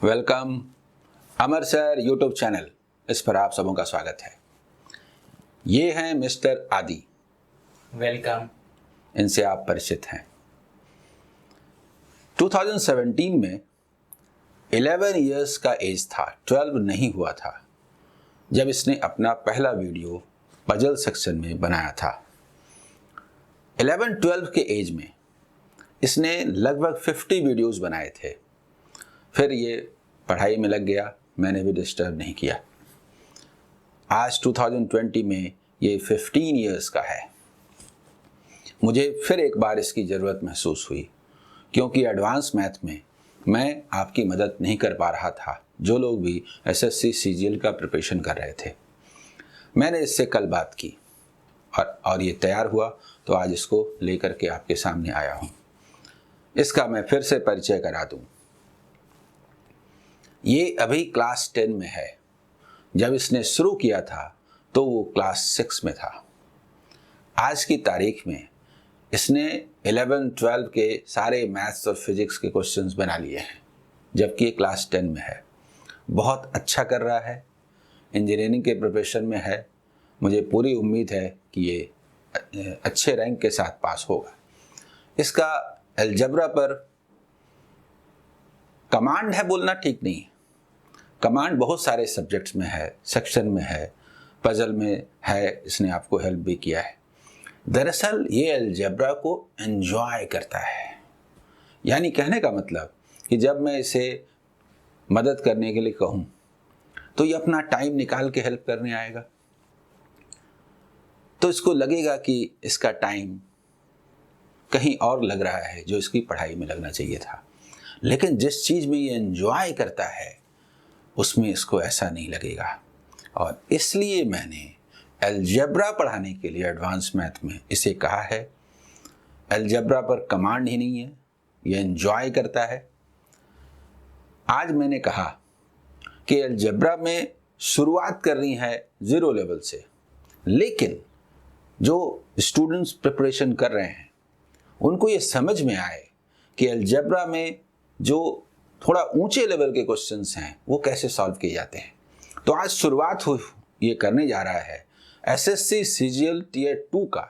Welcome अमर sir YouTube channel, इस पर आप सबों का स्वागत है। ये हैं मिस्टर आदि। वेलकम। इनसे आप परिचित हैं। 2017 में 11 इयर्स का एज था, 12 नहीं हुआ था, जब इसने अपना पहला वीडियो पजल सेक्शन में बनाया था। 11-12 के एज में इसने लगभग 50 वीडियोस बनाए थे। फिर ये पढ़ाई में लग गया, मैंने भी डिस्टर्ब नहीं किया। आज 2020 में ये 15 इयर्स का है। मुझे फिर एक बार इसकी ज़रूरत महसूस हुई, क्योंकि एडवांस मैथ में मैं आपकी मदद नहीं कर पा रहा था, जो लोग भी एसएससी सीजीएल का प्रिपरेशन कर रहे थे। मैंने इससे कल बात की और ये तैयार हुआ, तो आज इसको लेकर के आपके सामने आया हूँ। इसका मैं फिर से परिचय करा दूँ। ये अभी क्लास 10 में है। जब इसने शुरू किया था तो वो क्लास 6 में था। आज की तारीख में इसने 11-12 के सारे मैथ्स और फिजिक्स के क्वेश्चंस बना लिए हैं, जबकि ये क्लास 10 में है। बहुत अच्छा कर रहा है, इंजीनियरिंग के प्रिपरेशन में है। मुझे पूरी उम्मीद है कि ये अच्छे रैंक के साथ पास होगा। इसका अलजेब्रा पर कमांड है बोलना ठीक नहीं है। कमांड बहुत सारे सब्जेक्ट्स में है, सेक्शन में है, पजल में है, इसने आपको हेल्प भी किया है। दरअसल ये अलजेब्रा को एंजॉय करता है। यानी कहने का मतलब कि जब मैं इसे मदद करने के लिए कहूँ तो ये अपना टाइम निकाल के हेल्प करने आएगा। तो इसको लगेगा कि इसका टाइम कहीं और लग रहा है, जो इसकी पढ़ाई में लगना चाहिए था। लेकिन जिस चीज़ में ये एंजॉय करता है उसमें इसको ऐसा नहीं लगेगा। और इसलिए मैंने अलजेब्रा पढ़ाने के लिए एडवांस मैथ में इसे कहा है। अलजेब्रा पर कमांड ही नहीं है, ये एंजॉय करता है। आज मैंने कहा कि अलजेब्रा में शुरुआत करनी है 0 लेवल से, लेकिन जो स्टूडेंट्स प्रिपरेशन कर रहे हैं उनको ये समझ में आए कि अलजेब्रा में जो थोड़ा ऊंचे लेवल के क्वेश्चंस हैं वो कैसे सॉल्व किए जाते हैं। तो आज शुरुआत ये करने जा रहा है एसएससी सीजीएल टियर 2 का।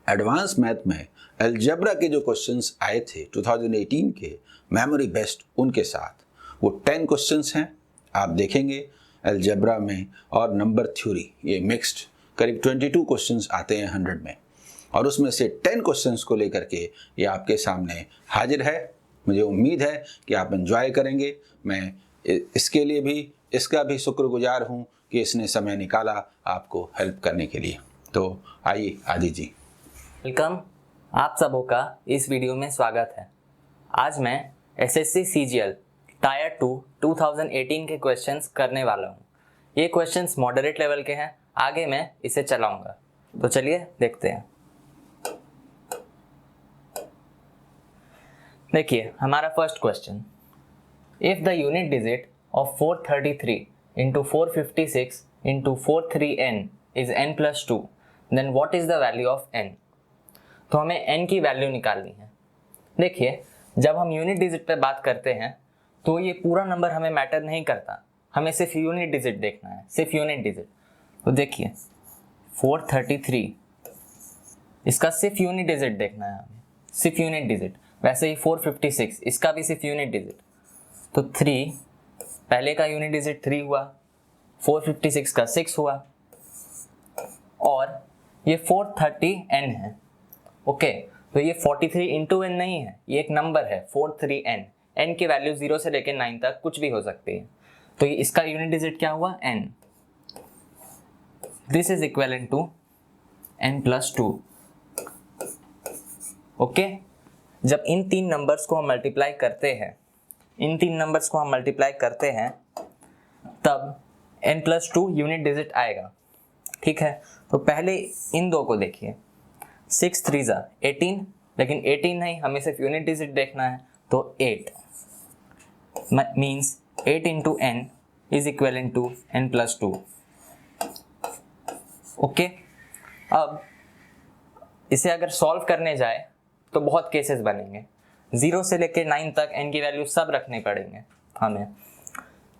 एडवांस मैथ में अलजेब्रा के जो क्वेश्चंस आए थे 2018 के मेमोरी बेस्ड, उनके साथ वो 10 क्वेश्चंस हैं। आप देखेंगे अलजेब्रा में और नंबर थ्योरी ये मिक्स्ड करीब 22 क्वेश्चंस आते हैं 100 में, और उसमें से 10 क्वेश्चंस को लेकर के ये आपके सामने हाजिर है। मुझे उम्मीद है कि आप एंजॉय करेंगे। मैं इसके लिए भी इसका भी शुक्रगुजार हूँ कि इसने समय निकाला आपको हेल्प करने के लिए। तो आइए आदि जी। वेलकम। आप सबों का इस वीडियो में स्वागत है। आज मैं एसएससी सीजीएल टायर 2 2018 के क्वेश्चंस करने वाला हूँ। ये क्वेश्चंस मॉडरेट लेवल के हैं। आगे मैं इसे चलाऊंगा, तो चलिए देखते हैं। देखिए हमारा first question, if the unit digit of 433 into 456 into 43n is n+2, then what is the value of n। तो हमें n की वैल्यू निकालनी है। देखिए जब हम यूनिट डिजिट पे बात करते हैं तो ये पूरा नंबर हमें मैटर नहीं करता, हमें सिर्फ यूनिट डिजिट देखना है, सिर्फ यूनिट डिजिट। तो देखिए 433, इसका सिर्फ यूनिट डिजिट देखना है हमें, सिर्फ यूनिट डिजिट। वैसे ही 456, इसका भी सिर्फ यूनिट डिजिट। तो 3, पहले का यूनिट डिजिट 3 हुआ, 456 का 6 हुआ, और ये 430n है। ओके, तो ये 43 इंटू n नहीं है, ये एक नंबर है 43n। n की वैल्यू 0 से लेकर 9 तक कुछ भी हो सकती है। तो ये इसका यूनिट डिजिट क्या हुआ, n। This is equivalent to n+2। Okay, जब इन तीन नंबर्स को हम मल्टीप्लाई करते हैं, तब n+2 यूनिट डिजिट आएगा। ठीक है, तो पहले इन दो को देखिए। 6 3 18, लेकिन 18 नहीं, हमें सिर्फ यूनिट डिजिट देखना है। तो 8 means 8 into n is equivalent to n+2। Okay, अब इसे अगर सॉल्व करने जाए तो बहुत केसेस बनेंगे। 0 से लेकर 9 तक n की वैल्यू सब रखने पड़ेंगे। हमें,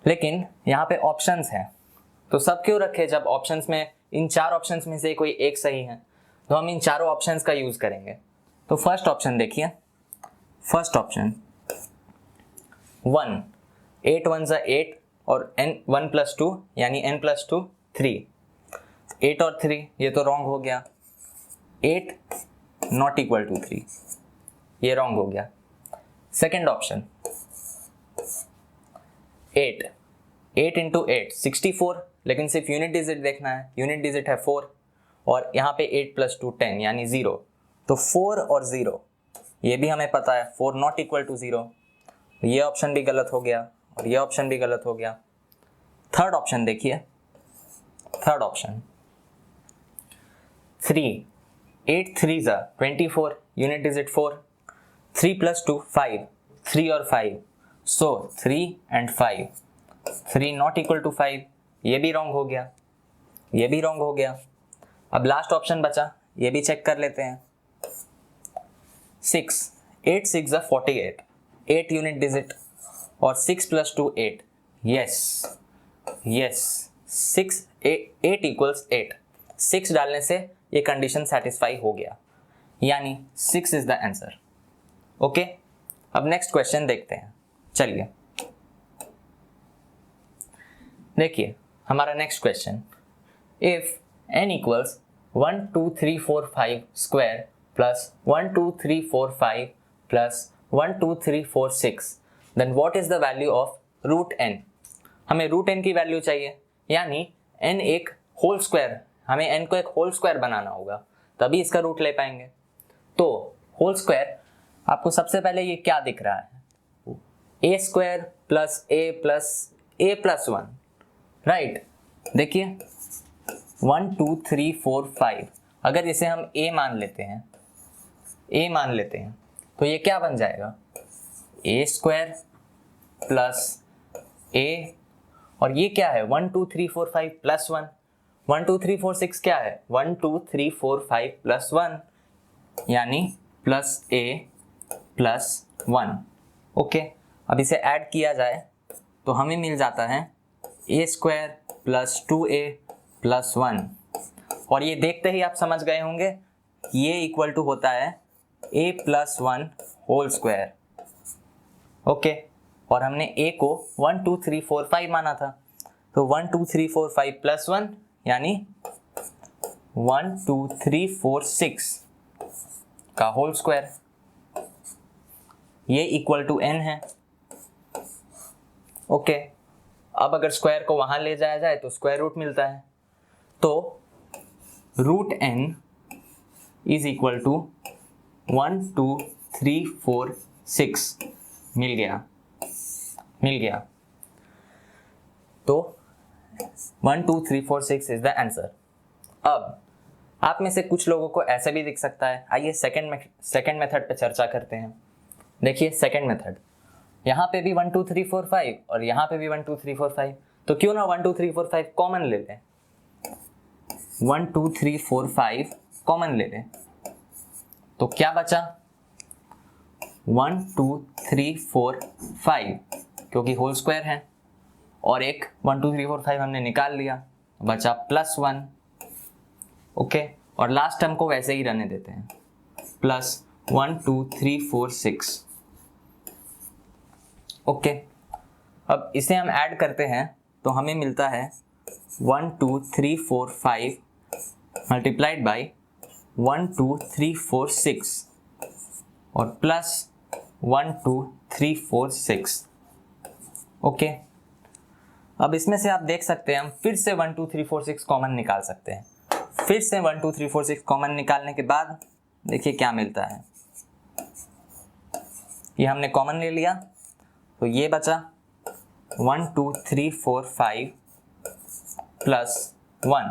लेकिन यहाँ पे ऑप्शंस हैं, तो सब क्यों रखे जब ऑप्शंस में इन 4 ऑप्शंस में से कोई एक सही है, तो हम इन चारों ऑप्शंस का यूज करेंगे। तो फर्स्ट ऑप्शन देखिए, फर्स्ट ऑप्शन 1, 8 1 ज़ा 8 और n 1 + 2 यानी n + 2 3, 8 और 3 ये तो रॉन्ग हो गया, 8 नॉट इक्वल टू 3 ये रॉन्ग हो गया। सेकेंड ऑप्शन 8 इंटू 8 64, लेकिन सिर्फ यूनिट डिजिट देखना है, यूनिट डिजिट है 4 और यहाँ पे 8 + 2 10 यानी 0, तो 4 और 0 ये भी हमें पता है 4 नॉट इक्वल टू 0, ये ऑप्शन भी गलत हो गया और ये ऑप्शन भी गलत हो गया। थर्ड ऑप्शन देखिए, थर्ड ऑप्शन 3, 8 3 ज़ा 24 यूनिट डिजिट 4, 3 + 2 5, 3 और 5 सो 3 and 5, 3 नॉट इक्वल टू 5 ये भी रॉन्ग हो गया, ये भी रॉन्ग हो गया। अब लास्ट ऑप्शन बचा, ये भी चेक कर लेते हैं। 6, 8 6 ज़ा 48, 8 यूनिट डिजिट और 6 + 2 8, यस यस 8 इक्वल्स 8, 6 डालने से ये कंडीशन सेटिस्फाई हो गया, यानी 6 इज द आंसर। ओके, अब नेक्स्ट क्वेश्चन देखते हैं। चलिए देखिए हमारा next question, if n equals 1 2 3 4 5 square plus 1 2 3 4 5 plus 1 2 3 4 6, then what is the value of root n। हमें रूट n की वैल्यू चाहिए, यानी n एक होल स्क्वायर, हमें n को एक होल स्क्वायर बनाना होगा तभी इसका रूट ले पाएंगे। तो होल स्क्वायर आपको सबसे पहले ये क्या दिख रहा है, a square plus a plus 1, right. देखिए 1 2 3 4 5, अगर इसे हम a मान लेते हैं तो ये क्या बन जाएगा, a स्क्वायर प्लस a, और ये क्या है 1 2 3 4 5 प्लस 1, 1 2 3 4 6 क्या है 1 2 3 4 5 प्लस 1, यानी प्लस a प्लस 1। ओके, अब इसे ऐड किया जाए तो हमें मिल जाता है a square plus 2a plus 1, और ये देखते ही आप समझ गए होंगे ये इक्वल टू होता है a plus 1 whole square. Okay, और हमने a को 1 2 3 4 5 माना था, तो 1 2 3 4 5 प्लस 1 यानी 1 2 3 4 6 का होल स्क्वायर, ये इक्वल टू n है। ओके, अब अगर स्क्वायर को वहां ले जाया जाए तो स्क्वायर रूट मिलता है, तो root n is equal to 1 2 3 4 6 मिल गया। तो 1 2 3 4 6 इज द आंसर। अब आप में से कुछ लोगों को ऐसे भी दिख सकता है, आइए सेकंड मेथड पे चर्चा करते हैं। देखिए सेकंड मेथड, यहाँ पे भी 1 2 3 4 5 और यहाँ पे भी 1 2 3 4 5, तो क्यों ना 1 2 3 4 5 कॉमन ले लें, 1 2 3 4 5 कॉमन ले लें, तो क्या बचा 1 2 3 4 5, क्योंकि होल स्क्वायर है, और एक 1 2 3 4 5 हमने निकाल लिया, बचा प्लस 1। ओके, और लास्ट टर्म को वैसे ही रहने देते हैं, प्लस 1 2 3 4 6। ओके, अब इसे हम ऐड करते हैं तो हमें मिलता है 1 2 3 4 5 मल्टीप्लाइड बाई 1 2 3 4 6 और प्लस 1 2 3 4 6। ओके, अब इसमें से आप देख सकते हैं हम फिर से 1 2 3 4 6 कॉमन निकाल सकते हैं। फिर से 1 2 3 4 6 कॉमन निकालने के बाद देखिए क्या मिलता है, ये हमने कॉमन ले लिया तो ये बचा 1 2 3 4 5 प्लस 1,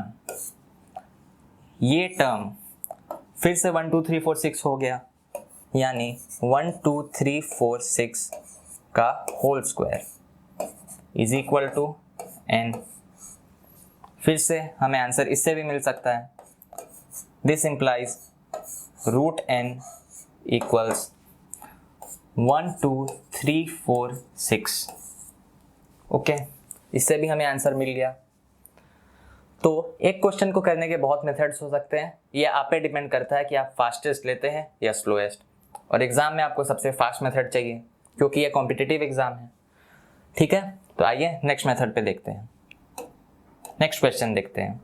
ये टर्म फिर से 1 2 3 4 6 हो गया, यानी 1 2 3 4 6 का whole square is equal to n। फिर से हमें आंसर इससे भी मिल सकता है, this implies root n equals 1 2 3 4 6। Okay, इससे भी हमें आंसर मिल गया। तो एक क्वेश्चन को करने के बहुत मेथड्स हो सकते हैं, ये आप पे डिपेंड करता है कि आप फास्टेस्ट लेते हैं या स्लोएस्ट। और एग्जाम में आपको सबसे फास्ट मेथड चाहिए क्योंकि ये कॉम्पिटिटिव एग्जाम है। ठीक है, तो आइए नेक्स्ट मेथड पे देखते हैं। नेक्स्ट क्वेश्चन देखते हैं।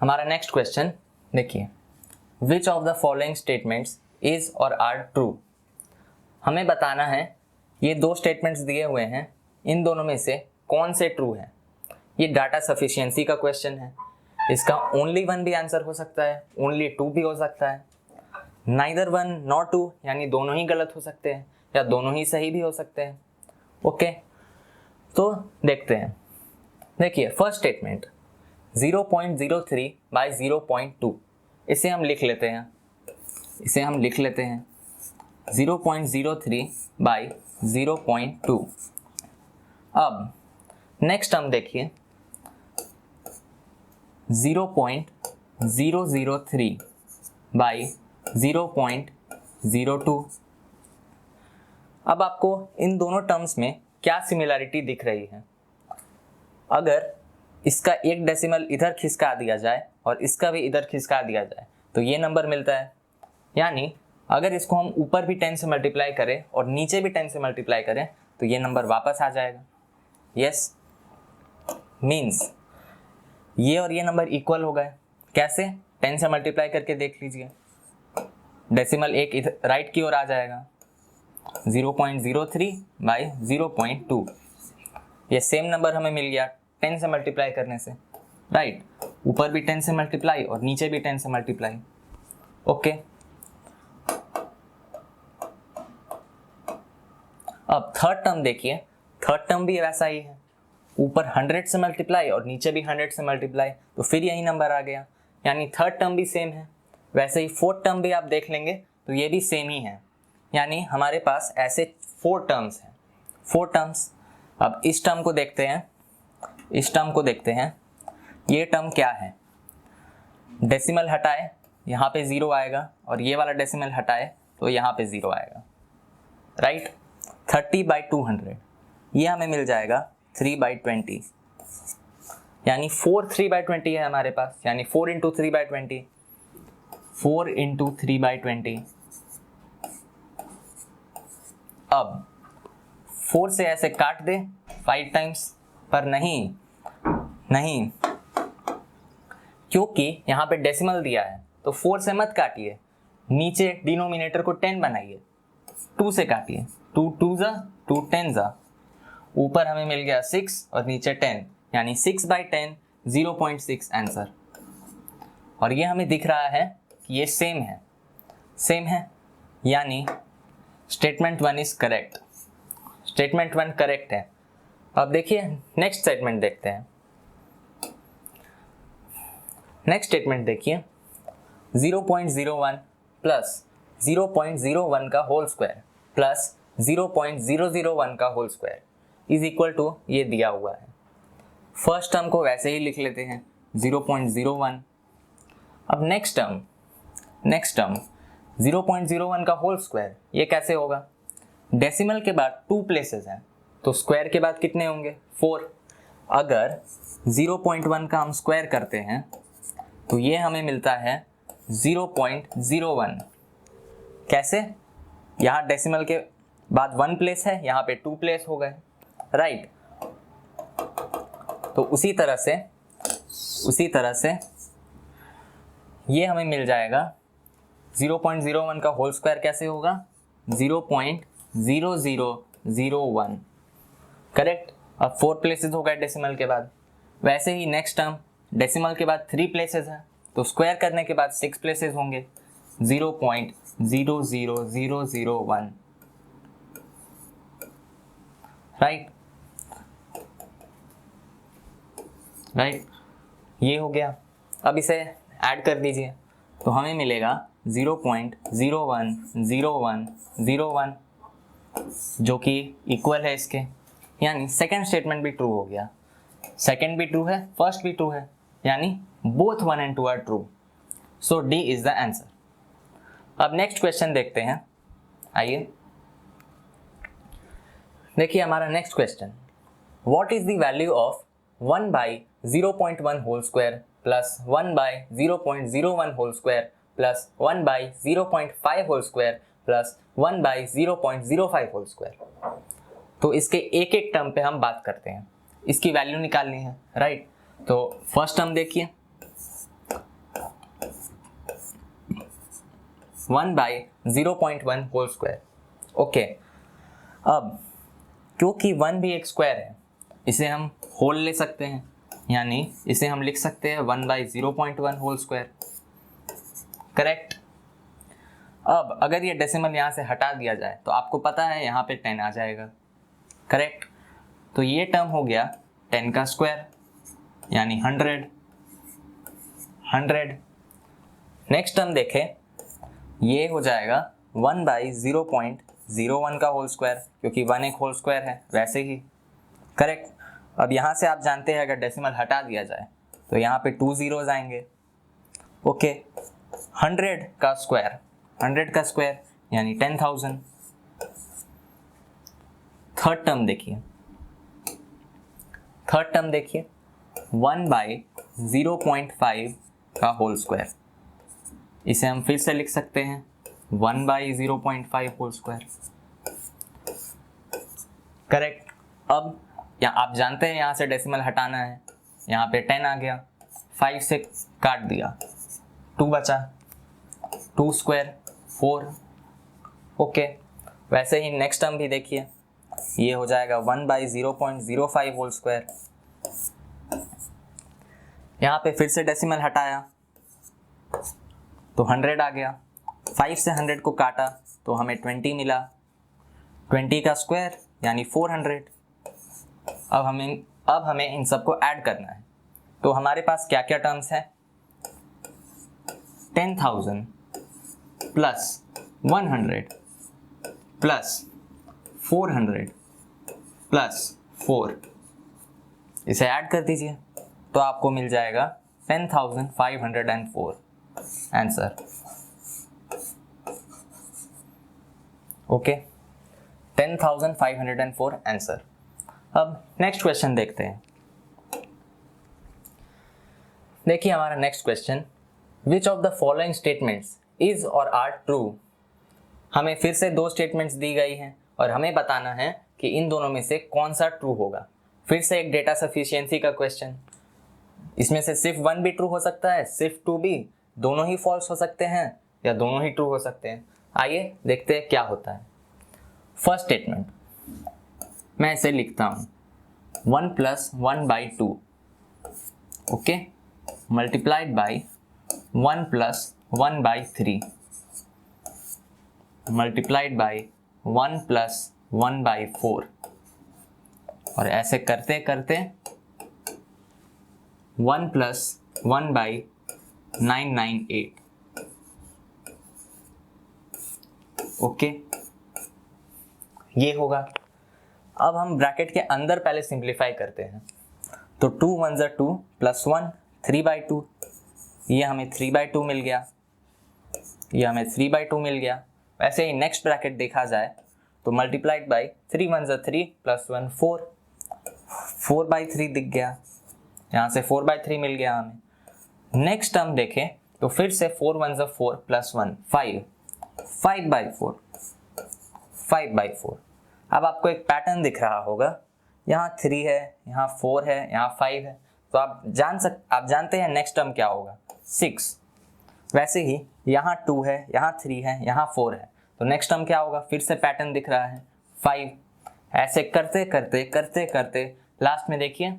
हमारा नेक्स्ट क्वेश्चन देखिए, विच of the following statements is और आर ट्रू। हमें बताना है, ये दो स्टेटमेंट्स दिए हुए हैं, इन दोनों में से कौन से ट्रू है। ये डाटा सफिशिएंसी का क्वेश्चन है, इसका ओनली वन भी आंसर हो सकता है, ओनली टू भी हो सकता है, नाइदर वन नॉट टू यानी दोनों ही गलत हो सकते हैं या दोनों ही सही भी हो सकते हैं। ओके, तो देखते हैं। देखिए फर्स्ट स्टेटमेंट 0.03 बाय 0.2, इसे हम लिख लेते हैं, 0.03 बाय 0.2। अब नेक्स्ट हम देखिए 0.003 बाई 0.02। अब आपको इन दोनों टर्म्स में क्या सिमिलरिटी दिख रही है। अगर इसका एक डेसिमल इधर खिसका दिया जाए और इसका भी इधर खिसका दिया जाए तो ये नंबर मिलता है। यानी अगर इसको हम ऊपर भी 10 से मल्टीप्लाई करें और नीचे भी 10 से मल्टीप्लाई करें तो ये नंबर वापस आ जाएगा। यस, मीन्स ये और ये नंबर इक्वल हो गए। कैसे? 10 से मल्टीप्लाई करके देख लीजिए, डेसिमल एक इधर राइट की ओर आ जाएगा, 0.03 बाई 0.2। ये सेम नंबर हमें मिल गया 10 से मल्टीप्लाई करने से, राइट। ऊपर भी 10 से मल्टीप्लाई और नीचे भी 10 से मल्टीप्लाई। ओके, अब थर्ड टर्म देखिए, थर्ड टर्म भी वैसा ही है, ऊपर 100 से मल्टीप्लाई और नीचे भी 100 से मल्टीप्लाई, तो फिर यही नंबर आ गया। यानी थर्ड टर्म भी सेम है। वैसे ही फोर्थ टर्म भी आप देख लेंगे तो ये भी सेम ही है। यानी हमारे पास ऐसे 4 टर्म्स हैं, 4 टर्म्स। अब इस टर्म को देखते हैं, ये टर्म क्या है। डेसिमल हटाए यहाँ पे 0 आएगा और ये वाला डेसिमल हटाए तो यहाँ पे 0 आएगा, राइट। 30/200 ये हमें मिल जाएगा 3/20, यानी 4 3/20 है हमारे पास, यानी 4 × 3/20, 4 × 3/20। अब 4 से ऐसे काट दे 5 टाइम्स, पर नहीं, क्योंकि यहाँ पे डेसिमल दिया है तो 4 से मत काटिए, नीचे डिनोमिनेटर को 10 बनाइए, 2 से काटिए, 2 2 जा 2 10 जा, ऊपर हमें मिल गया 6 और नीचे 10, यानी 6/10 0.6 आंसर। और ये हमें दिख रहा है कि ये सेम है, यानी statement 1 is correct, statement 1 correct है। अब देखिए नेक्स्ट स्टेटमेंट देखते हैं। नेक्स्ट स्टेटमेंट देखिए, 0.01 प्लस 0.01 का होल स्क्वायर प्लस 0.001 का whole square is equal to, ये दिया हुआ है। फर्स्ट टर्म को वैसे ही लिख लेते हैं 0.01। अब नेक्स्ट टर्म 0.01 का होल स्क्वायर, ये कैसे होगा। डेसिमल के बाद 2 प्लेसेस हैं तो स्क्वायर के बाद कितने होंगे, 4। अगर 0.1 का हम स्क्वायर करते हैं तो ये हमें मिलता है 0.01। कैसे? यहाँ डेसिमल के बाद 1 प्लेस है, यहाँ पे 2 प्लेस हो गए, राइट। तो उसी तरह से ये हमें मिल जाएगा 0.01 का होल स्क्वायर कैसे होगा, 0.0001, करेक्ट। अब 4 प्लेसेस हो गए डेसिमल के बाद। वैसे ही नेक्स्ट टर्म डेसिमल के बाद 3 प्लेसेस है तो स्क्वायर करने के बाद 6 प्लेसेस होंगे, 0.00001, राइट। ये हो गया। अब इसे ऐड कर दीजिए तो हमें मिलेगा 0.010101, जो कि इक्वल है इसके, यानी सेकेंड स्टेटमेंट भी ट्रू हो गया। सेकेंड भी ट्रू है, फर्स्ट भी ट्रू है, यानी both 1 and 2 are true. So D is the answer. अब नेक्स्ट क्वेश्चन देखते हैं, आइए। देखिए हमारा next question, what is the value of 1 by 0.1 whole square plus 1 by 0.01 whole square plus 1 by 0.5 whole square plus 1 by 0.05 whole square. तो इसके एक एक टर्म पे हम बात करते हैं, इसकी वैल्यू निकालनी है, राइट। तो फर्स्ट टर्म देखिए, 1 बाई 0.1 होल स्क्वायर। ओके, अब क्योंकि 1 भी एक स्क्वायर है, इसे हम होल ले सकते हैं, यानी इसे हम लिख सकते हैं 1 बाई 0.1 होल स्क्वायर, करेक्ट। अब अगर ये डेसिमल यहाँ से हटा दिया जाए तो आपको पता है यहाँ पे 10 आ जाएगा, करेक्ट। तो ये टर्म हो गया 10 का स्क्वायर यानी 100। नेक्स्ट टर्म देखें, ये हो जाएगा 1 बाई 0.01 का होल स्क्वायर, क्योंकि 1 एक होल स्क्वायर है वैसे ही, करेक्ट। अब यहाँ से आप जानते हैं अगर डेसिमल हटा दिया जाए तो यहाँ पे 2 zeros आएंगे, ओके। 100 का स्क्वायर यानी 10,000। थर्ड टर्म देखिए, 1 बाई 0.5 का होल स्क्वायर, इसे हम फिर से लिख सकते हैं 1 बाई 0.5 होल स्क्वायर, करेक्ट। अब यहाँ आप जानते हैं यहाँ से डेसिमल हटाना है, यहाँ पे 10 आ गया, 5 से काट दिया, 2 बचा, 2 स्क्वायर 4, ओके। वैसे ही नेक्स्ट टर्म भी देखिए, ये हो जाएगा 1 बाई 0.05 होल स्क्वायर। यहाँ पे फिर से डेसिमल हटाया तो 100 आ गया, 5 से 100 को काटा तो हमें 20 मिला, 20 का स्क्वायर यानी 400। अब हमें इन सबको ऐड करना है, तो हमारे पास क्या क्या टर्म्स है, 10,000 प्लस 100 प्लस 400 प्लस 4, इसे ऐड कर दीजिए तो आपको मिल जाएगा 10,504 आंसर, ओके। 10,504 आंसर। अब नेक्स्ट क्वेश्चन देखते हैं। देखिए हमारा next question, which of the following statements is और आर ट्रू। हमें फिर से 2 स्टेटमेंट्स दी गई हैं और हमें बताना है कि इन दोनों में से कौन सा ट्रू होगा। फिर से एक डेटा सफिशिएंसी का क्वेश्चन, इसमें से सिर्फ 1 भी ट्रू हो सकता है, सिर्फ 2 भी, दोनों ही फॉल्स हो सकते हैं या दोनों ही ट्रू हो सकते हैं। आइए देखते हैं क्या होता है। फर्स्ट स्टेटमेंट मैं इसे लिखता हूं 1 plus 1 by 2, okay, multiplied by 1 plus 1 by 3 multiplied by 1 plus 1 by 4, और ऐसे करते करते 1 प्लस 1 बाई 998, ओके, ये होगा। अब हम ब्रैकेट के अंदर पहले सिंप्लीफाई करते हैं, तो 2 1 ज़ा 2 प्लस 1 3/2, ये हमें 3/2 मिल गया, ये हमें 3/2 मिल गया। वैसे ही नेक्स्ट ब्रैकेट देखा जाए तो मल्टीप्लाइड बाई 3 1 ज़ा 3 प्लस 1 4, 4/3 दिख गया, यहाँ से 4/3 मिल गया हमें। नेक्स्ट टर्म देखें तो फिर से 4 1 ज़ा 4 प्लस 1 5, 5/4, 5/4। अब आपको एक पैटर्न दिख रहा होगा, यहाँ 3 है, यहाँ 4 है, यहाँ 5 है, तो आप जानते हैं नेक्स्ट टर्म क्या होगा, 6। वैसे ही यहाँ 2 है, यहाँ 3 है, यहाँ 4 है, तो नेक्स्ट टर्म क्या होगा, फिर से पैटर्न दिख रहा है 5। ऐसे करते करते करते करते लास्ट में देखिए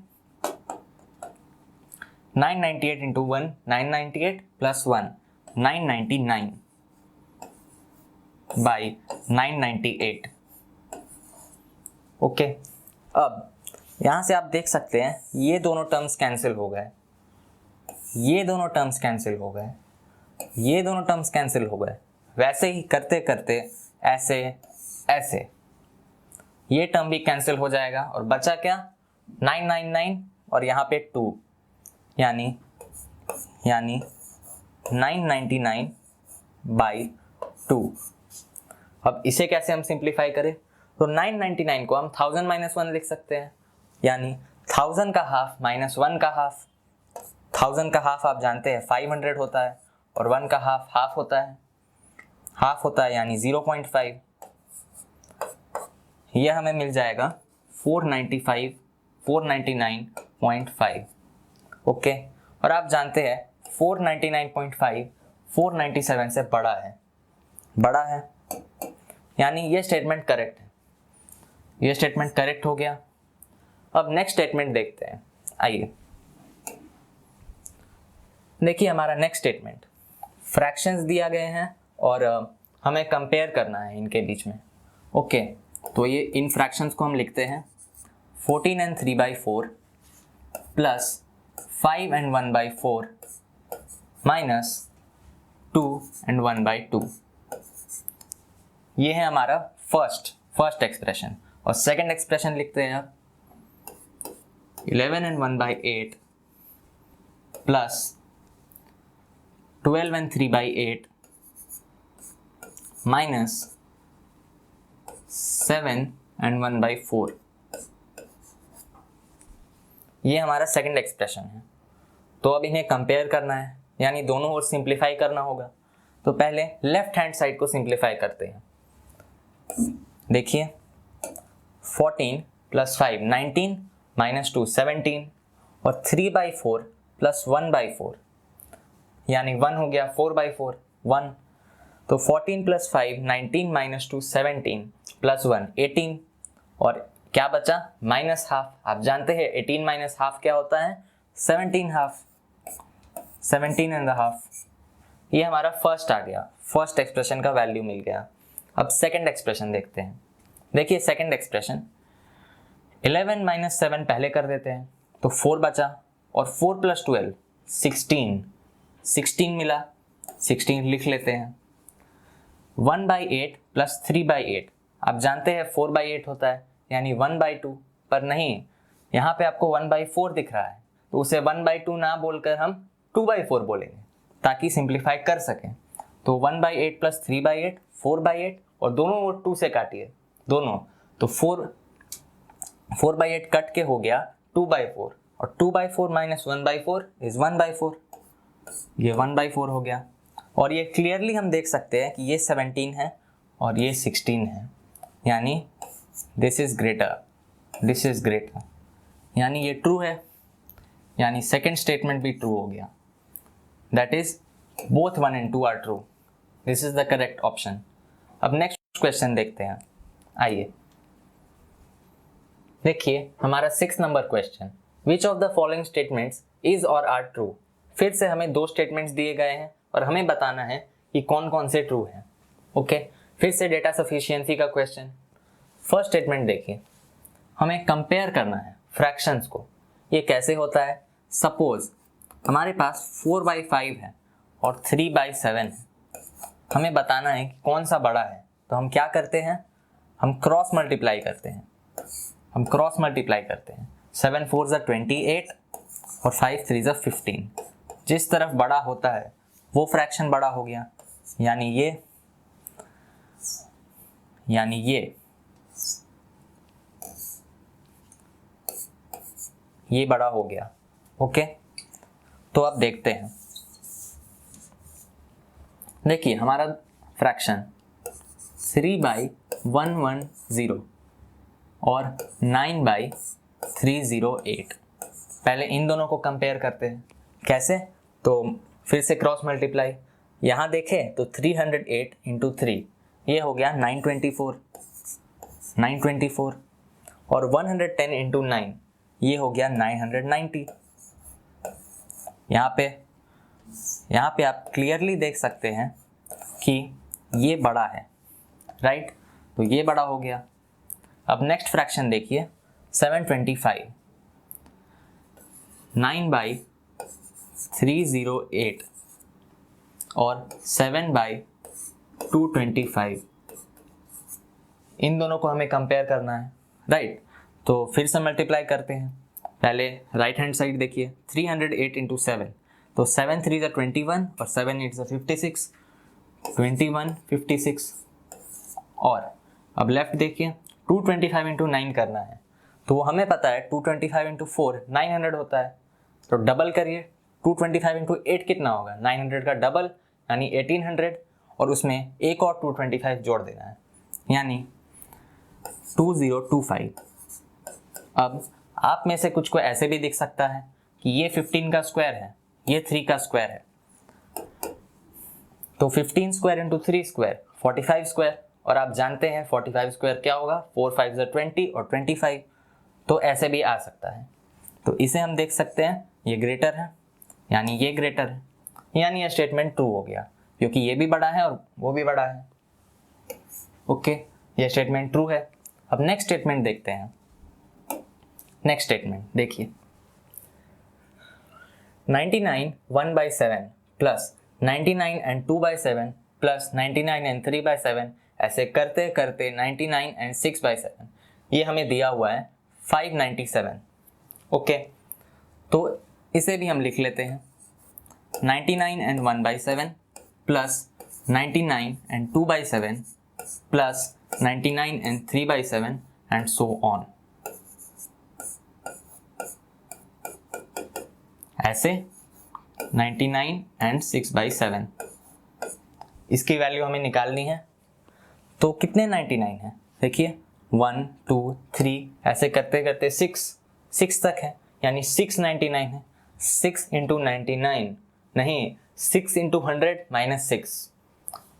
998 इंटू 1 998 प्लस 1 999 बाई 998, ओके। अब यहाँ से आप देख सकते हैं ये दोनों टर्म्स कैंसिल हो गए, ये दोनों टर्म्स कैंसिल हो गए, ये दोनों टर्म्स कैंसिल हो गए। वैसे ही करते करते ऐसे ऐसे ये टर्म भी कैंसिल हो जाएगा और बचा क्या, 999 और यहाँ पे 2, यानी 999 बाई 2। अब इसे कैसे हम सिंप्लीफाई करें, तो 999 को हम 1000 माइनस 1 लिख सकते हैं, यानी 1000 का हाफ माइनस 1 का हाफ। 1000 का हाफ आप जानते हैं 500 होता है, और 1 का हाफ हाफ होता है यानी 0.5। ये हमें मिल जाएगा 499.5। ओके, और आप जानते हैं 499.5 497 से बड़ा है, यानी ये स्टेटमेंट करेक्ट है। ये स्टेटमेंट करेक्ट हो गया। अब नेक्स्ट स्टेटमेंट देखते हैं। आइए देखिए हमारा नेक्स्ट स्टेटमेंट, फ्रैक्शंस दिया गए हैं और हमें कंपेयर करना है इनके बीच में। ओके, तो ये इन फ्रैक्शंस को हम लिखते हैं 14 and 3/4 plus 5 and 1/4 minus 2 and 1/2। ये है हमारा फर्स्ट एक्सप्रेशन। और सेकंड एक्सप्रेशन लिखते हैं आप 11 and 1/8 plus 12 and 3/8 minus 7 and 1/4। ये हमारा सेकंड एक्सप्रेशन है। तो अब इन्हें कंपेयर करना है, यानी दोनों ओर सिंप्लीफाई करना होगा। तो पहले लेफ्ट हैंड साइड को सिंप्लीफाई करते हैं। देखिए 14 प्लस 5 19 माइनस 2 17 और 3/4 प्लस 1/4 यानी 1 हो गया 4/4 1। तो 14 प्लस 5 19 माइनस 2 17 प्लस 1 18 और क्या बचा माइनस हाफ। आप जानते हैं 18 माइनस हाफ क्या होता है 17 हाफ, 17.5। ये हमारा फर्स्ट आ गया, फर्स्ट एक्सप्रेशन का वैल्यू मिल गया। अब सेकंड एक्सप्रेशन देखते हैं। देखिए सेकंड एक्सप्रेशन 11 माइनस 7 पहले कर देते हैं तो 4 बचा और 4 प्लस 12 16 मिला, 16 लिख लेते हैं। 1/8 प्लस 3/8 आप जानते हैं 4/8 होता है यानी 1/2, पर नहीं यहाँ पे आपको 1/4 दिख रहा है तो उसे 1/2 ना बोलकर हम 2/4 बोलेंगे ताकि सिंप्लीफाई कर सकें। तो 1/8 प्लस 3/8 4/8 और दोनों ओर 2 से काटिए दोनों, तो 4/8 कट के हो गया 2/4 और 2/4 माइनस 1/4 इज 1/4। ये 1/4 हो गया। और ये क्लियरली हम देख सकते हैं कि ये 17 है और ये 16 है, यानी दिस इज ग्रेटर, यानी ये ट्रू है, यानी सेकंड स्टेटमेंट भी ट्रू हो गया। That is both 1 and 2 are true. This is the correct option. अब नेक्स्ट क्वेश्चन देखते हैं। आइए देखिए हमारा 6 number question, which of the following statements is और आर ट्रू। फिर से हमें 2 स्टेटमेंट्स दिए गए हैं और हमें बताना है कि कौन कौन से ट्रू हैं। ओके, फिर से डेटा सफिशिएंसी का क्वेश्चन। फर्स्ट स्टेटमेंट देखिए, हमें कंपेयर करना है फ्रैक्शंस को। ये कैसे होता है, सपोज हमारे पास 4/5 है और 3/7 है। हमें बताना है कि कौन सा बड़ा है, तो हम क्या करते हैं, हम क्रॉस मल्टीप्लाई करते हैं। 7 4 ज़ा 28 और 5 3 ज़ा 15। जिस तरफ बड़ा होता है वो फ्रैक्शन बड़ा हो गया, यानी ये बड़ा हो गया। ओके, तो अब देखते हैं। देखिए हमारा फ्रैक्शन 3/110 और 9/308। पहले इन दोनों को कंपेयर करते हैं। कैसे, तो फिर से क्रॉस मल्टीप्लाई। यहाँ देखें तो 308 इंटू 3 ये हो गया 924 और 110 इंटू 9 ये हो गया 990। यहाँ पे आप क्लियरली देख सकते हैं कि ये बड़ा है, राइट, तो ये बड़ा हो गया। अब नेक्स्ट फ्रैक्शन देखिए 725, 9/308 और 7/225। इन दोनों को हमें कंपेयर करना है, राइट। तो फिर से मल्टीप्लाई करते हैं। पहले राइट हैंड साइड देखिए 308 इंटू 7, तो 7 3 ज़ा 21 और 7 8 ज़ा 56, 21 56। और अब लेफ्ट देखिए 225 इंटू 9 करना है, तो वो हमें पता है 225 इंटू 4 900 होता है, तो डबल करिए, 225 इंटू 8 कितना होगा, 900 का डबल यानी 1800, और उसमें एक और 225 जोड़ देना है यानी 2025। अब आप में से कुछ को ऐसे भी दिख सकता है कि ये 15 का स्क्वायर है, ये 3 का स्क्वायर है, तो 15 स्क्वायर इंटू 3 स्क्वायर 45 स्क्वायर, और आप जानते हैं 45 स्क्वायर क्या होगा, 4 5 20 और 25, तो ऐसे भी आ सकता है। तो इसे हम देख सकते हैं ये ग्रेटर है यानी ये ग्रेटर है, यानी ये स्टेटमेंट ट्रू हो गया क्योंकि ये भी बड़ा है और वो भी बड़ा है। ओके, ये स्टेटमेंट ट्रू है। अब नेक्स्ट स्टेटमेंट देखते हैं। नेक्स्ट स्टेटमेंट देखिए, 99 1/7 प्लस 99 एंड 2/7 प्लस 99 एंड 3/7 ऐसे करते करते 99 एंड 6/7, ये हमें दिया हुआ है 597। ओके, तो इसे भी हम लिख लेते हैं 99 and 1/7 plus 99 and 2/7 plus 99 and 3/7 and so on. ऐसे 99 एंड 6/7, इसकी वैल्यू हमें निकालनी है। तो कितने 99 है, देखिए 1 2 3 ऐसे करते करते 6 तक है, यानी 699 है। 6 इंटू 99 नहीं, 6 इंटू 100 माइनस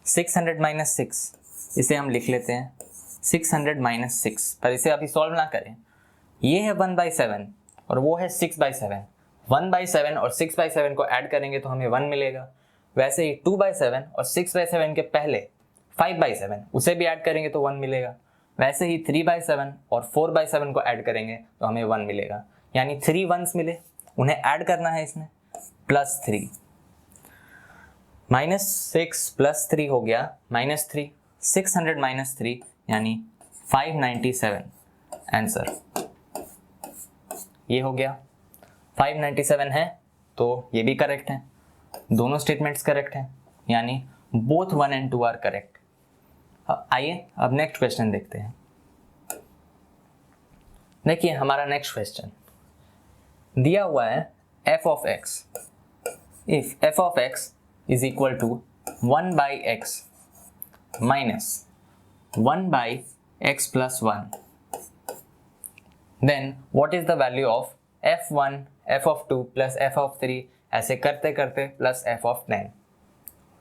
600 माइनस 6, इसे हम लिख लेते हैं 600 माइनस 6, पर इसे अभी सॉल्व ना करें। ये है 1/7 और वो है 6/7। 1/7 और 6/7 को ऐड करेंगे तो हमें 1 मिलेगा। वैसे ही 2/7 और 6/7 के पहले 5/7 उसे भी ऐड करेंगे तो 1 मिलेगा। वैसे ही 3/7 और 4/7 को ऐड करेंगे तो हमें 1 मिलेगा, यानी 3 1s मिले, उन्हें ऐड करना है इसमें, +3 -6 +3 हो गया -3, 600 माइनस 3 यानी 597 आंसर। ये हो गया 597 है, तो ये भी करेक्ट है, दोनों स्टेटमेंट्स करेक्ट हैं, यानी बोथ 1 एंड 2 आर करेक्ट। आइए अब नेक्स्ट क्वेश्चन देखते हैं। देखिए हमारा नेक्स्ट क्वेश्चन दिया हुआ है f of x, if f of x is equal to 1/x minus 1/x plus 1, then what is the value of f1 f of 2 plus f of 3 ऐसे करते करते प्लस f of 10।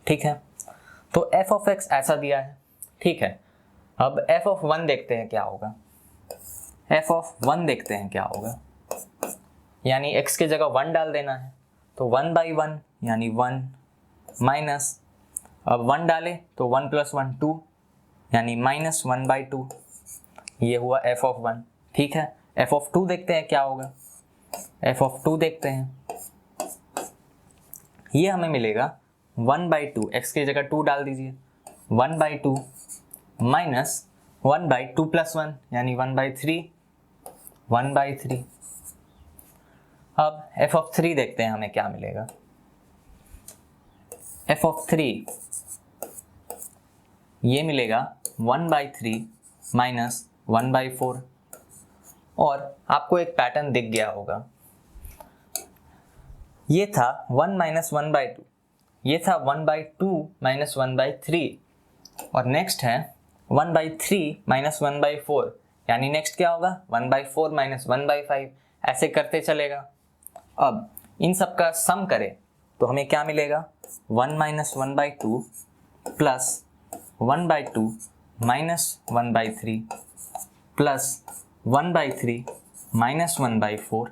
ठीक है, तो f of x ऐसा दिया है, ठीक है। अब f of 1 देखते हैं क्या होगा, f of 1 देखते हैं क्या होगा, यानी x की जगह 1 डाल देना है, तो 1/1 यानी 1 माइनस, अब 1 डाले तो 1 + 1 2 यानी -1/2, ये हुआ f of 1। ठीक है, f of 2 देखते हैं क्या होगा, f of 2 देखते हैं, ये हमें मिलेगा 1/2, x की जगह 2 डाल दीजिए, 1/2 माइनस 1/2 + 1 यानी 1/3। अब f of 3 देखते हैं हमें क्या मिलेगा, f of 3 ये मिलेगा 1/3 माइनस 1/4, और आपको एक पैटर्न दिख गया होगा, ये था 1 - 1/2, ये था 1/2 - 1/3, और नेक्स्ट है 1/3 - 1/4, यानी नेक्स्ट क्या होगा 1/4 - 1/5, ऐसे करते चलेगा। अब इन सब का सम करें तो हमें क्या मिलेगा, 1 - 1/2 प्लस 1/2 माइनस 1/3 प्लस 1/3 माइनस 1/4,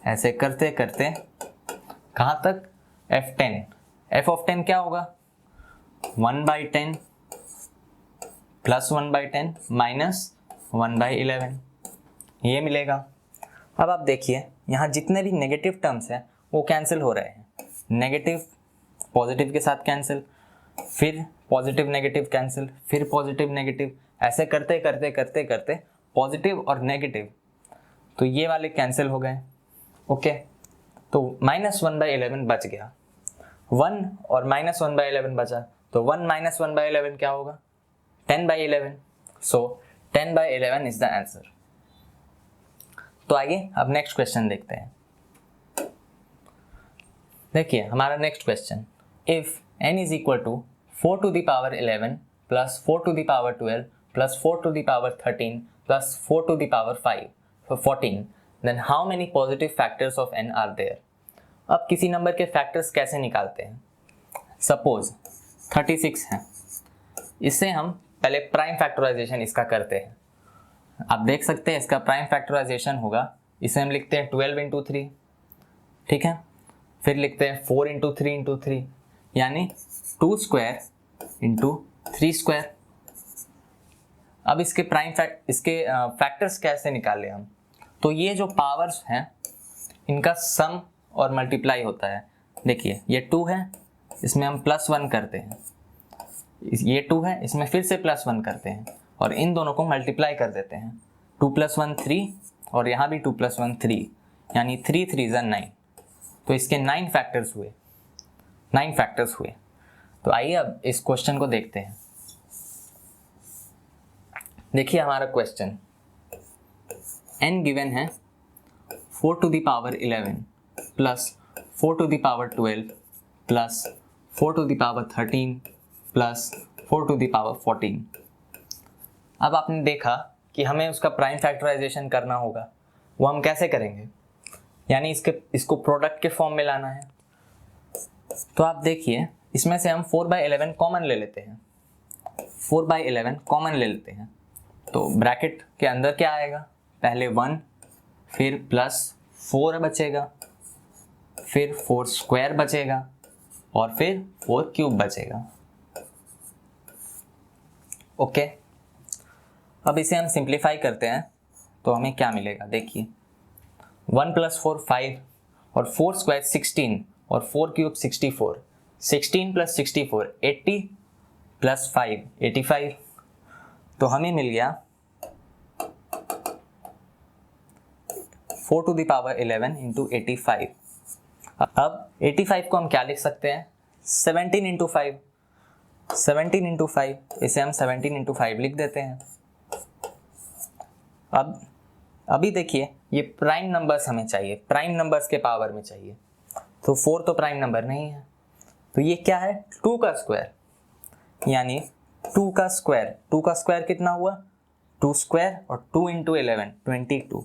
ऐसे करते करते कहाँ तक, f10। f of 10 क्या होगा, 1/10 प्लस 1/10 माइनस 1/11, ये मिलेगा। अब आप देखिए यहाँ जितने भी नेगेटिव टर्म्स हैं वो कैंसिल हो रहे हैं, नेगेटिव पॉजिटिव के साथ कैंसिल, फिर पॉजिटिव नेगेटिव कैंसिल, फिर पॉजिटिव नेगेटिव, ऐसे करते करते करते करते पॉजिटिव और नेगेटिव, तो ये वाले कैंसिल हो गए। ओके, तो -1/11 बच गया, 1 और -1/11 बचा, तो 1 - 1/11 क्या होगा, 10/11। So 10/11 is the answer. तो आइए अब नेक्स्ट क्वेश्चन देखते हैं। देखिए हमारा next question, if n is equal to 4 to the power 11 plus 4 to the power 12 plus 4 to the power 13 plus 4 to the power 5 for 14, then how many positive factors of n are there? अब किसी number के factors कैसे निकालते हैं? Suppose 36 है, इससे हम पहले प्राइम फैक्टराइजेशन इसका करते हैं। आप देख सकते हैं इसका प्राइम फैक्टराइजेशन होगा, इसे हम लिखते हैं 12 इंटू 3, ठीक है। फिर लिखते हैं 4 इंटू 3 इंटू 3, यानी 2 स्क्वायर इंटू 3 स्क्वायर। अब इसके फैक्टर्स कैसे निकाले हम? तो ये जो पावर्स हैं इनका सम और मल्टीप्लाई होता है। देखिए ये 2 है, इसमें हम +1 करते हैं, ये 2 है, इसमें फिर से +1 करते हैं और इन दोनों को मल्टीप्लाई कर देते हैं। 2 + 1 3 और यहाँ भी 2 + 1 3, यानी 3 3 = 9। तो इसके 9 फैक्टर्स हुए, 9 फैक्टर्स हुए। तो आइए अब इस क्वेश्चन को देखते हैं। देखिए हमारा क्वेश्चन, n गिवन है 4 to the power 11 plus 4 to the power 12 plus 4 to the power 13 plus 4 to the power 14। अब आपने देखा कि हमें उसका प्राइम फैक्टराइजेशन करना होगा। वो हम कैसे करेंगे? यानी इसको प्रोडक्ट के फॉर्म में लाना है। तो आप देखिए इसमें से हम 4/11 कॉमन ले लेते हैं, 4/11 कॉमन ले लेते हैं। तो ब्रैकेट के अंदर क्या आएगा? पहले 1, फिर +4 बचेगा, फिर 4 स्क्वायर बचेगा और फिर 4 क्यूब बचेगा। ओके, अब इसे हम सिंप्लीफाई करते हैं तो हमें क्या मिलेगा? देखिए 1 + 4 5 और 4 स्क्वायर 16 और 4 क्यूब 64, 16 + 64 80 + 5 85। तो हमें मिल गया 4 to the power 11 into 85। अब 85 को हम क्या लिख सकते हैं? 17 into 5, 17 into 5, इसे हम 17 into 5 लिख देते हैं। अब अभी देखिए ये प्राइम नंबर्स हमें चाहिए, प्राइम नंबर्स के पावर में चाहिए। तो 4 तो प्राइम नंबर नहीं है, तो ये क्या है? 2 का स्क्वायर, यानी 2 का स्क्वायर। 2 का स्क्वायर कितना हुआ? 2 स्क्वायर और 2 into 11 22,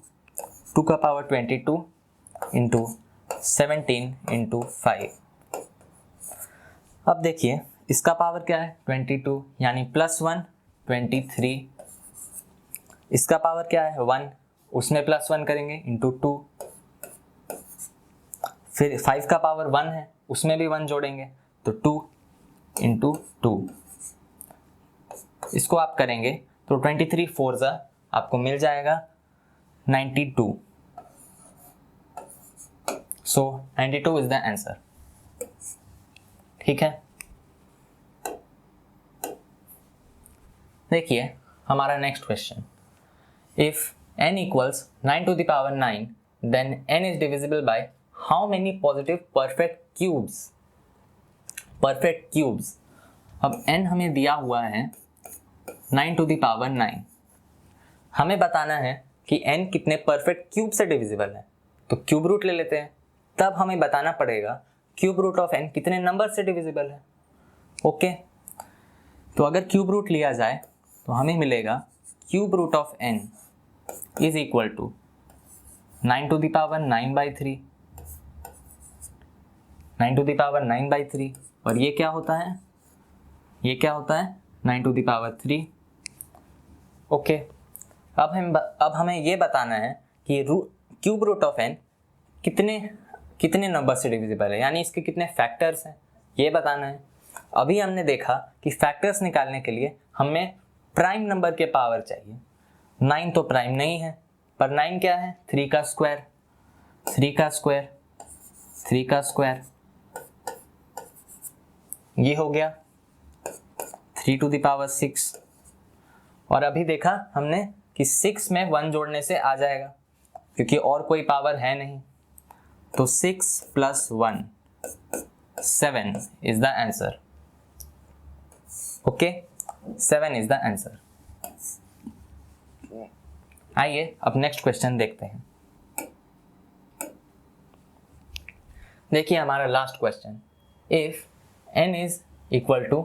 2 का पावर 22 इंटू 17 इंटू 5। अब देखिए इसका पावर क्या है? 22, यानी +1 23। इसका पावर क्या है? 1, उसमें +1 करेंगे इंटू 2। फिर 5 का पावर 1 है, उसमें भी 1 जोड़ेंगे तो 2 इंटू 2। इसको आप करेंगे तो 23 4 आपको मिल जाएगा 92। सो 92 इज द आंसर। ठीक है, देखिए हमारा next question, if n equals 9 to the power 9 then n is divisible by how many positive perfect cubes? perfect cubes। अब n हमें दिया हुआ है 9 to the power 9, हमें बताना है कि n कितने परफेक्ट क्यूब से डिविजिबल है। तो क्यूब रूट ले लेते हैं, तब हमें बताना पड़ेगा क्यूब रूट ऑफ n कितने नंबर से डिविजिबल है। ओके, तो अगर क्यूब रूट लिया जाए तो हमें मिलेगा cube root of n is equal to 9 to the power 9/3, 9 to the power 9/3, और ये क्या होता है? ये क्या होता है? 9 to the power 3। ओके, अब हमें ये बताना है कि क्यूब रूट ऑफ n कितने नंबर से डिविजिबल है, यानी इसके कितने फैक्टर्स हैं, ये बताना है। अभी हमने देखा कि फैक्टर्स निकालने के लिए हमें प्राइम नंबर के पावर चाहिए। 9 तो प्राइम नहीं है, पर 9 क्या है? 3 का स्क्वायर, 3 का स्क्वायर, 3 का स्क्वायर, ये हो गया 3 to the power 6। और अभी देखा हमने कि 6 में 1 जोड़ने से आ जाएगा, क्योंकि और कोई पावर है नहीं। तो 6 + 1 7 is the answer. Okay, 7 is the answer. आइए अब नेक्स्ट क्वेश्चन देखते हैं। देखिए हमारा last question, if n is equal to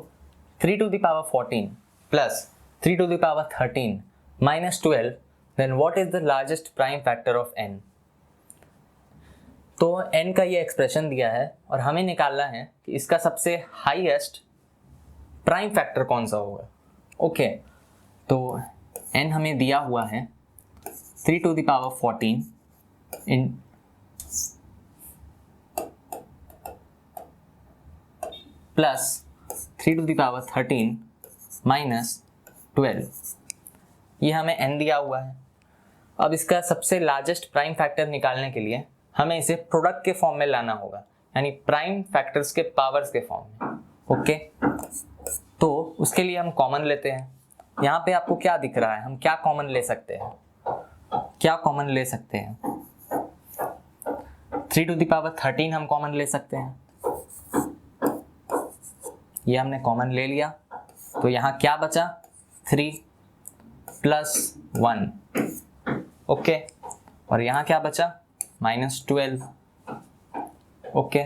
3 to the power 14 plus 3 to the power 13 minus 12, then what is the largest prime factor of n? तो n का ये expression दिया है और हमें निकालना है कि इसका सबसे हाईएस्ट प्राइम फैक्टर कौन सा होगा। ओके, तो n हमें दिया हुआ है 3 to the power 14 in plus 3 to the power 13 minus 12, ये हमें n दिया हुआ है। अब इसका सबसे लार्जेस्ट प्राइम फैक्टर निकालने के लिए हमें इसे प्रोडक्ट के फॉर्म में लाना होगा, यानी प्राइम फैक्टर्स के पावर्स के फॉर्म में। ओके, तो उसके लिए हम कॉमन लेते हैं। यहाँ पे आपको क्या दिख रहा है, हम क्या कॉमन ले सकते हैं, क्या कॉमन ले सकते हैं? 3 to the power 13 हम कॉमन ले सकते हैं, ये हमने कॉमन ले लिया। तो यहाँ क्या बचा, 3 प्लस 1, ओके, और यहाँ क्या बचा, माइनस 12, ओके।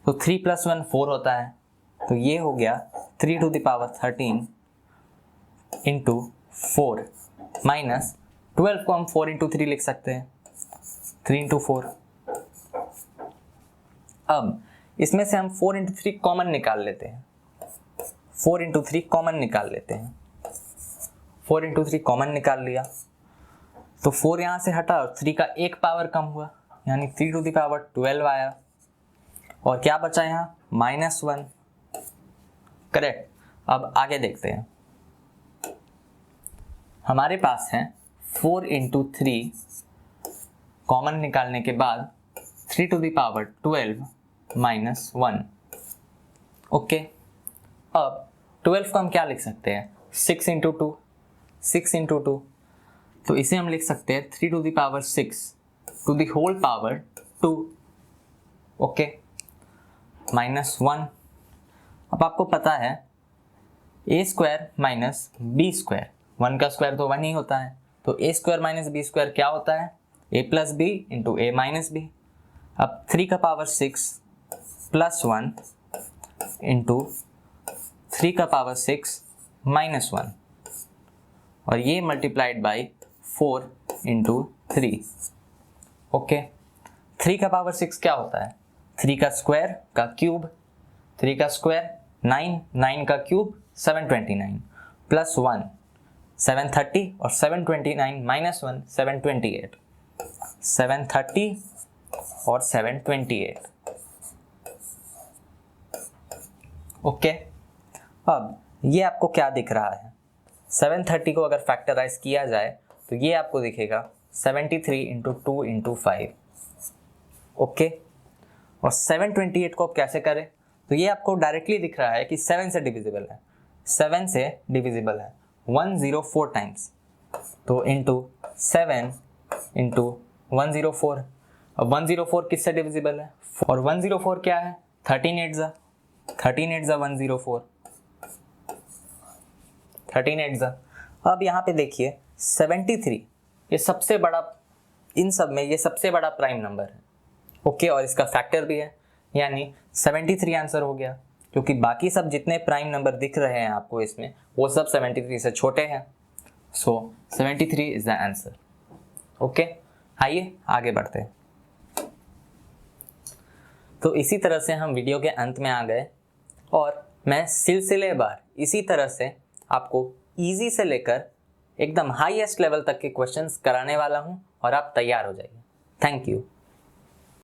तो 3 प्लस 1 4 होता है, तो ये हो गया 3 to the power 13 into 4 minus 12 को हम 4 इंटू 3 लिख सकते हैं, 3 इंटू 4। अब इसमें से हम 4 इंटू 3 कॉमन निकाल लेते हैं, 4 इंटू 3 कॉमन निकाल लेते हैं। 4 इंटू 3 कॉमन निकाल लिया, तो 4 यहाँ से हटा और 3 का एक पावर कम हुआ, यानी 3 to the power 12 आया, और क्या बचा यहाँ, माइनस 1, करेक्ट। अब आगे देखते हैं, हमारे पास है 4 इंटू 3 कॉमन निकालने के बाद 3 to the power 12 minus 1, okay. अब 12 को हम क्या लिख सकते हैं, 6 इंटू 2, 6 इंटू 2, तो इसे हम लिख सकते हैं 3 to the power 6 to the whole power 2, okay, minus 1। अब आपको पता है a square minus B square, 1 का स्क्वायर तो 1 ही होता है, तो a square minus B square क्या होता है, a plus B into a minus B. अब 3 का पावर 6 प्लस 1 इंटू 3 का पावर 6 माइनस 1, और ये मल्टीप्लाइड बाई 4 इंटू 3, ओके। 3 का पावर 6 क्या होता है, 3 का स्क्वायर का क्यूब, 3 का स्क्वायर 9, 9 का क्यूब 729, प्लस 1 730, और 729 माइनस 1 728, 730 और 728, ओके। अब ये आपको क्या दिख रहा है, 730 को अगर फैक्टराइज किया जाए तो ये आपको दिखेगा 73 इंटू 2 इंटू 5, ओके। और 728 को आप कैसे करें, तो ये आपको डायरेक्टली दिख रहा है कि 7 से डिविजिबल है, 7 से डिविजिबल है 104 टाइम्स, तो इंटू 7 इंटू 104। अब 104 किससे डिविजिबल है, और 104 क्या है, 13 8 जा 104, 13 8 जा। अब यहाँ पे देखिए 73, ये सबसे बड़ा, इन सब में ये सबसे बड़ा प्राइम नंबर है, ओके, और इसका फैक्टर भी है, यानी 73 आंसर हो गया, क्योंकि बाकी सब जितने प्राइम नंबर दिख रहे हैं आपको इसमें, वो सब 73 से छोटे हैं। सो 73 इज द आंसर, ओके। आइए आगे बढ़ते हैं। तो इसी तरह से हम वीडियो के अंत में आ गए, और मैं सिलसिलेवार इसी तरह से आपको इजी से लेकर एकदम हाईएस्ट लेवल तक के क्वेश्चंस कराने वाला हूं, और आप तैयार हो जाइए। Thank you.